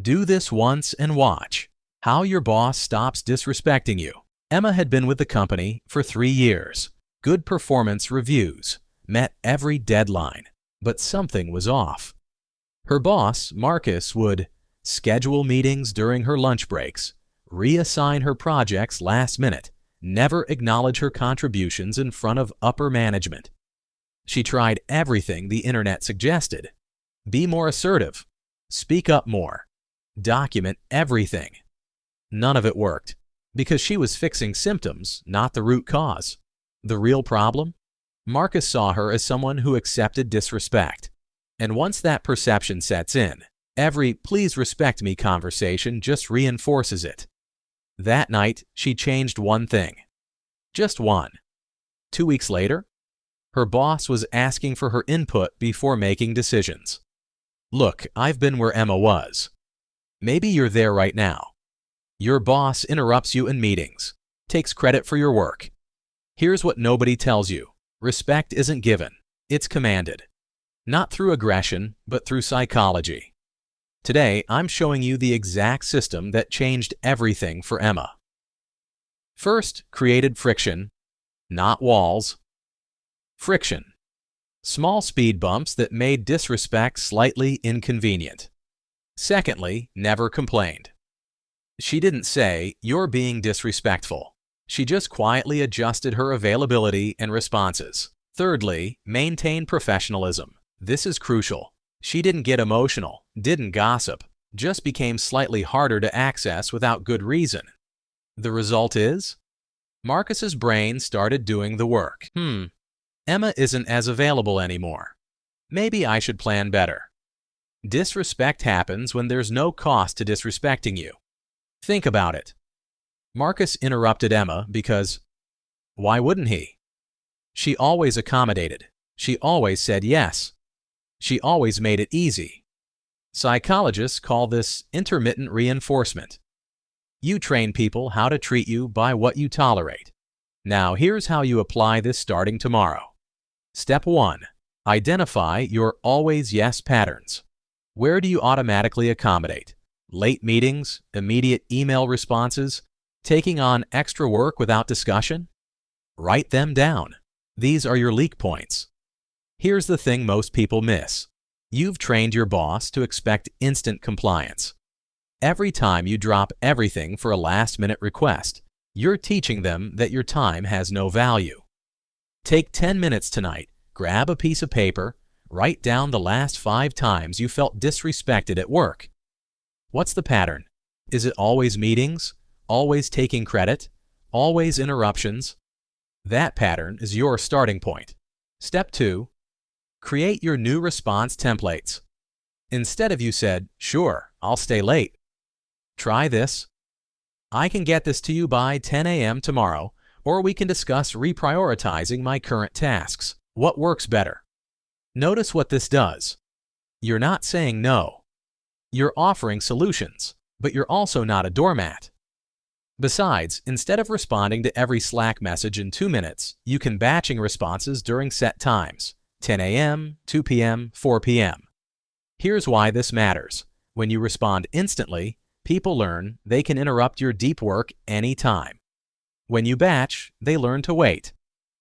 Do this once and watch how your boss stops disrespecting you. Emma had been with the company for 3 years. Good performance reviews, met every deadline, but something was off. Her boss, Marcus, would schedule meetings during her lunch breaks, reassign her projects last minute, never acknowledge her contributions in front of upper management. She tried everything the internet suggested. Be more assertive. Speak up more. Document everything. None of it worked, because she was fixing symptoms, not the root cause. The real problem? Marcus saw her as someone who accepted disrespect. And once that perception sets in, every "please respect me" conversation just reinforces it. That night, she changed one thing. Just one. 2 weeks later, her boss was asking for her input before making decisions. Look, I've been where Emma was. Maybe you're there right now. Your boss interrupts you in meetings, takes credit for your work. Here's what nobody tells you. Respect isn't given, it's commanded. Not through aggression, but through psychology. Today, I'm showing you the exact system that changed everything for Emma. First, created friction, not walls. Friction. Small speed bumps that made disrespect slightly inconvenient. Secondly, never complained. She didn't say, "You're being disrespectful." She just quietly adjusted her availability and responses. Thirdly, maintain professionalism. This is crucial. She didn't get emotional, didn't gossip, just became slightly harder to access without good reason. The result is, Marcus's brain started doing the work. Emma isn't as available anymore. Maybe I should plan better. Disrespect happens when there's no cost to disrespecting you. Think about it. Marcus interrupted Emma because, why wouldn't he? She always accommodated. She always said yes. She always made it easy. Psychologists call this intermittent reinforcement. You train people how to treat you by what you tolerate. Now here's how you apply this starting tomorrow. Step 1. Identify your always yes patterns. Where do you automatically accommodate? Late meetings, immediate email responses, taking on extra work without discussion? Write them down. These are your leak points. Here's the thing most people miss. You've trained your boss to expect instant compliance. Every time you drop everything for a last-minute request, you're teaching them that your time has no value. Take 10 minutes tonight, grab a piece of paper, write down the last 5 times you felt disrespected at work. What's the pattern? Is it always meetings? Always taking credit? Always interruptions? That pattern is your starting point. Step 2. Create your new response templates. Instead of "you said, sure, I'll stay late," try this. "I can get this to you by 10 a.m. tomorrow, or we can discuss reprioritizing my current tasks. What works better?" Notice what this does. You're not saying no. You're offering solutions, but you're also not a doormat. Besides, instead of responding to every Slack message in 2 minutes, you can batching responses during set times, 10 a.m., 2 p.m., 4 p.m. Here's why this matters. When you respond instantly, people learn they can interrupt your deep work anytime. When you batch, they learn to wait.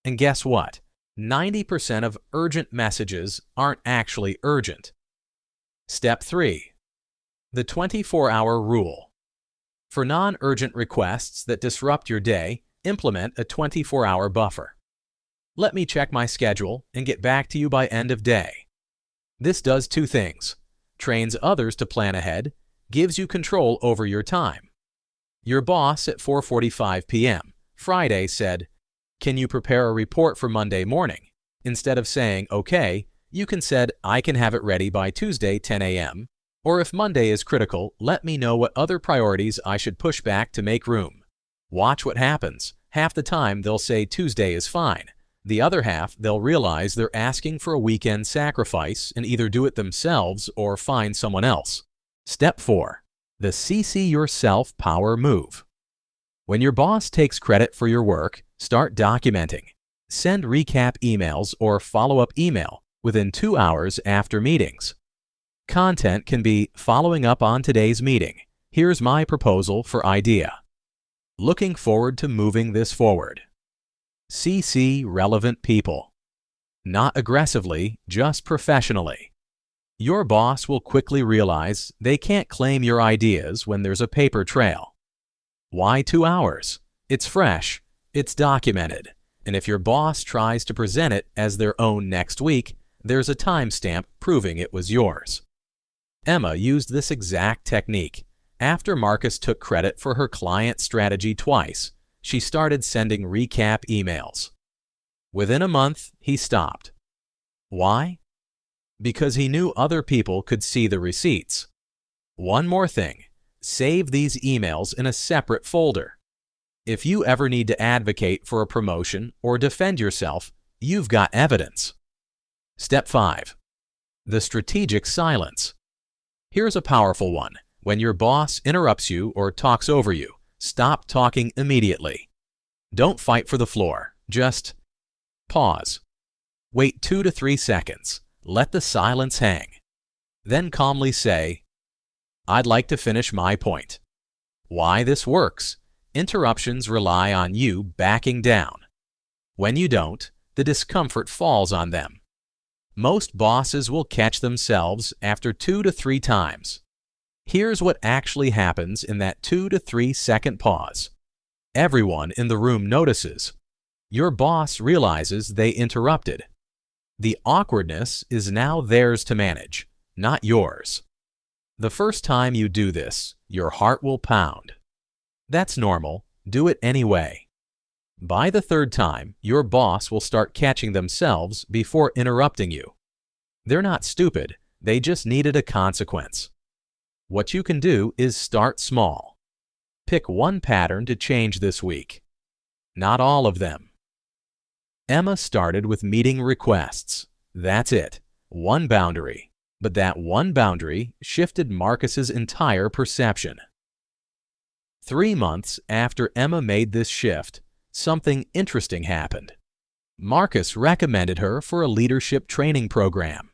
And guess what? 90% of urgent messages aren't actually urgent. Step 3. The 24-hour rule. For non-urgent requests that disrupt your day, implement a 24-hour buffer. Let me check my schedule and get back to you by end of day. This does 2 things. Trains others to plan ahead, gives you control over your time. Your boss at 4:45 p.m. Friday said, "Can you prepare a report for Monday morning?" Instead of saying, "Okay," you can said, "I can have it ready by Tuesday 10 a.m. Or if Monday is critical, let me know what other priorities I should push back to make room." Watch what happens. Half the time they'll say Tuesday is fine. The other half they'll realize they're asking for a weekend sacrifice and either do it themselves or find someone else. Step 4. The CC yourself power move. When your boss takes credit for your work, start documenting. Send recap emails or follow-up email within 2 hours after meetings. Content can be following up on today's meeting. Here's my proposal for idea. Looking forward to moving this forward. CC relevant people. Not aggressively, just professionally. Your boss will quickly realize they can't claim your ideas when there's a paper trail. Why 2 hours? It's fresh, it's documented, and if your boss tries to present it as their own next week, there's a timestamp proving it was yours. Emma used this exact technique. After Marcus took credit for her client strategy twice, she started sending recap emails. Within a month, he stopped. Why? Because he knew other people could see the receipts. One more thing, save these emails in a separate folder. If you ever need to advocate for a promotion or defend yourself, you've got evidence. Step 5. The strategic silence. Here's a powerful one. When your boss interrupts you or talks over you, stop talking immediately. Don't fight for the floor. Just pause. Wait 2 to 3 seconds. Let the silence hang. Then calmly say, "I'd like to finish my point." Why this works? Interruptions rely on you backing down. When you don't, the discomfort falls on them. Most bosses will catch themselves after 2 to 3 times. Here's what actually happens in that 2 to 3 second pause. Everyone in the room notices. Your boss realizes they interrupted. The awkwardness is now theirs to manage, not yours. The first time you do this, your heart will pound. That's normal. Do it anyway. By the third time, your boss will start catching themselves before interrupting you. They're not stupid. They just needed a consequence. What you can do is start small. Pick one pattern to change this week. Not all of them. Emma started with meeting requests. That's it. One boundary. But that one boundary shifted Marcus's entire perception. 3 months after Emma made this shift, something interesting happened. Marcus recommended her for a leadership training program.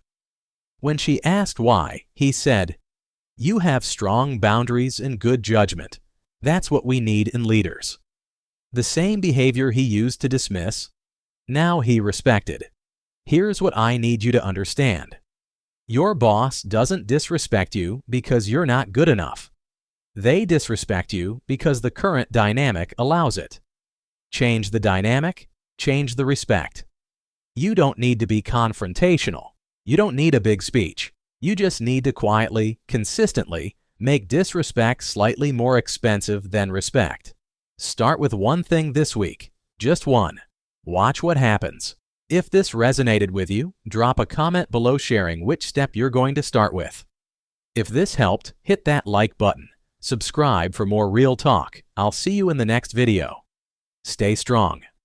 When she asked why, he said, "You have strong boundaries and good judgment. That's what we need in leaders." The same behavior he used to dismiss, now he respected. Here's what I need you to understand. Your boss doesn't disrespect you because you're not good enough. They disrespect you because the current dynamic allows it. Change the dynamic, change the respect. You don't need to be confrontational. You don't need a big speech. You just need to quietly, consistently make disrespect slightly more expensive than respect. Start with one thing this week, just one. Watch what happens. If this resonated with you, drop a comment below sharing which step you're going to start with. If this helped, hit that like button. Subscribe for more real talk. I'll see you in the next video. Stay strong.